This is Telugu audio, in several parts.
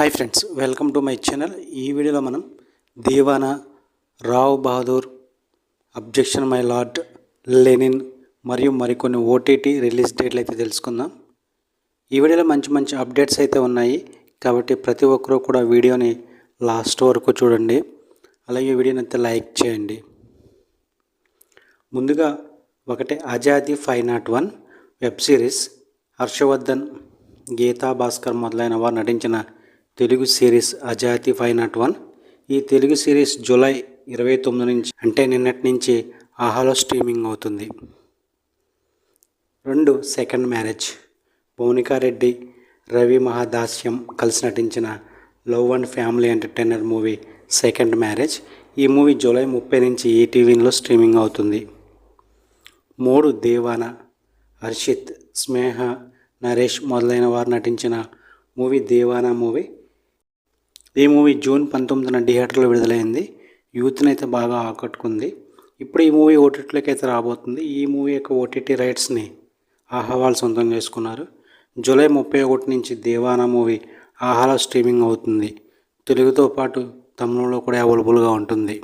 Hi friends, welcome to my channel. ఈ వీడియోలో మనం Deewana, Rao Bahadur, objection my lord, Lenin మరియు మరికొన్ని ఓటీటీ రిలీజ్ డేట్లు అయితే తెలుసుకుందాం. ఈ వీడియోలో మంచి మంచి అప్డేట్స్ అయితే ఉన్నాయి కాబట్టి ప్రతి ఒక్కరూ కూడా వీడియోని లాస్ట్ వరకు చూడండి. అలాగే వీడియోని అయితే లైక్ చేయండి. ముందుగా ఒకటి ఆజాదీ 501 వెబ్ సిరీస్. హర్షవర్ధన్, గీతా భాస్కర్ మొదలైన వారు నటించిన తెలుగు సిరీస్ ఆజాదీ 501. ఈ తెలుగు సిరీస్ జూలై 29 నుంచి అంటే నిన్నటి నుంచి ఆహాలో స్ట్రీమింగ్ అవుతుంది. 2 సెకండ్ మ్యారేజ్. మౌనికా రెడ్డి, రవి మహాదాస్యం కలిసి నటించిన love and family entertainer movie second marriage. ఈ మూవీ జూలై 30 నుంచి ఈటీవీలో స్ట్రీమింగ్ అవుతుంది. 3 దీవానా. హర్షిత్, స్నేహ, నరేష్ మొదలైన వారు నటించిన మూవీ దీవానా మూవీ. ఈ మూవీ జూన్ 19న థియేటర్లో విడుదలైంది. యూత్ని అయితే బాగా ఆకట్టుకుంది. ఇప్పుడు ఈ మూవీ ఓటీటీలోకి అయితే రాబోతుంది. ఈ మూవీ యొక్క ఓటీటీ రైట్స్ని ఆహా వాళ్ళు సొంతం చేసుకున్నారు. జూలై 31 నుంచి దీవానా మూవీ ఆహాలో స్ట్రీమింగ్ అవుతుంది. తెలుగుతో పాటు తమిళంలో కూడా అవైలబుల్గా ఉంటుంది.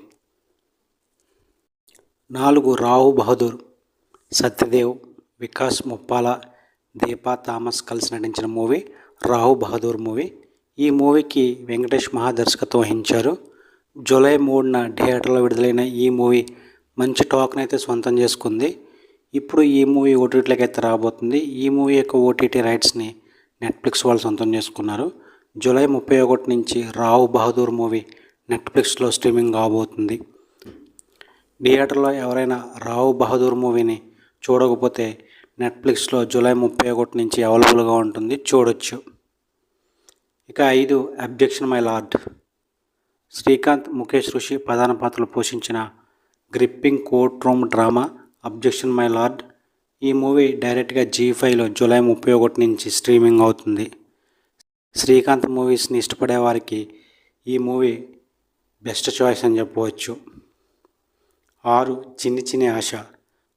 4 రావ్ బహదూర్. సత్యదేవ్, వికాస్ ముప్పాల, దీపా థామస్ కలిసి నటించిన మూవీ రావ్ బహదూర్ మూవీ. ఈ మూవీకి వెంకటేష్ దర్శకత్వం వహించారు. జూలై 3న థియేటర్లో విడుదలైన ఈ మూవీ మంచి టాక్ని అయితే సొంతం చేసుకుంది. ఇప్పుడు ఈ మూవీ ఓటీటీలోకి అయితే రాబోతుంది. ఈ మూవీ యొక్క ఓటీటీ రైట్స్ని నెట్ఫ్లిక్స్ వాళ్ళు సొంతం చేసుకున్నారు. జూలై 31 నుంచి రావ్ బహదూర్ మూవీ నెట్ఫ్లిక్స్లో స్ట్రీమింగ్ కాబోతుంది. థియేటర్లో ఎవరైనా రావ్ బహదూర్ మూవీని చూడకపోతే నెట్ఫ్లిక్స్లో జూలై 31 నుంచి అవైలబుల్గా ఉంటుంది, చూడొచ్చు. ఇక 5 objection my lord. Srikanth, Mukesh ఋషి ప్రధాన పాత్రలు పోషించిన gripping court room drama objection my lord. ఈ మూవీ డైరెక్ట్గా జీ5లో జూలై 31 నుంచి స్ట్రీమింగ్ అవుతుంది. శ్రీకాంత్ మూవీస్ని ఇష్టపడే వారికి ఈ మూవీ బెస్ట్ చాయిస్ అని చెప్పవచ్చు. 6 చిన్ని చిన్ని ఆశ.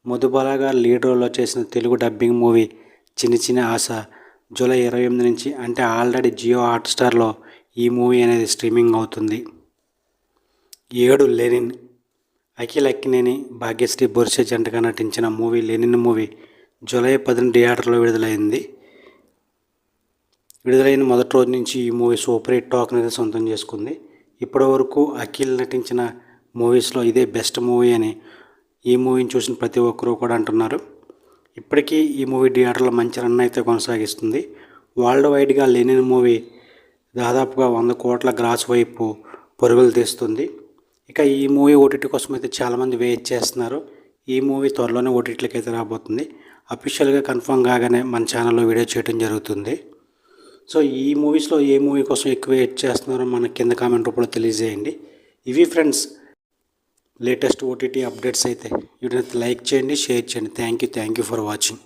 మధుబాల గారు లీడ్ రోల్లో చేసిన తెలుగు డబ్బింగ్ మూవీ చిన్ని చిన్ని ఆశ జూలై 28 నుంచి అంటే ఆల్రెడీ జియో హాట్స్టార్లో ఈ మూవీ అనేది స్ట్రీమింగ్ అవుతుంది. 7 లెనిన్. అఖిల్ అక్కినేని, భాగ్యశ్రీ బొర్సే జంటగా నటించిన మూవీ లెనిన్ మూవీ జూలై 10న థియేటర్లో విడుదలైంది. విడుదలైన మొదటి రోజు నుంచి ఈ మూవీ సూపర్ హిట్ టాక్ అనేది సొంతం చేసుకుంది. ఇప్పటి వరకు అఖిల్ నటించిన మూవీస్లో ఇదే బెస్ట్ మూవీ అని ఈ మూవీని చూసిన ప్రతి ఒక్కరూ కూడా అంటున్నారు. ఇప్పటికీ ఈ మూవీ థియేటర్లో మంచి రన్ అయితే కొనసాగిస్తుంది. వరల్డ్ వైడ్గా లెనిన్ మూవీ దాదాపుగా 100 కోట్ల గ్రాస్ వైపు పరుగులు తీస్తుంది. ఇక ఈ మూవీ ఓటీటీ కోసం అయితే చాలామంది వెయిట్ చేస్తున్నారు. ఈ మూవీ త్వరలోనే ఓటీటీలకి అయితే రాబోతుంది. అఫీషియల్గా కన్ఫర్మ్ కాగానే మన ఛానల్లో వీడియో చేయడం జరుగుతుంది. సో ఈ మూవీస్లో ఏ మూవీ కోసం ఎక్కువ వెయిట్ చేస్తున్నారో మన కింద కామెంట్ రూపంలో తెలియజేయండి. ఇవి ఫ్రెండ్స్ లేటెస్ట్ ఓటీటీ అప్డేట్స్ అయితే వీడియోని లైక్ చేయండి, షేర్ చేయండి. Thank you for watching.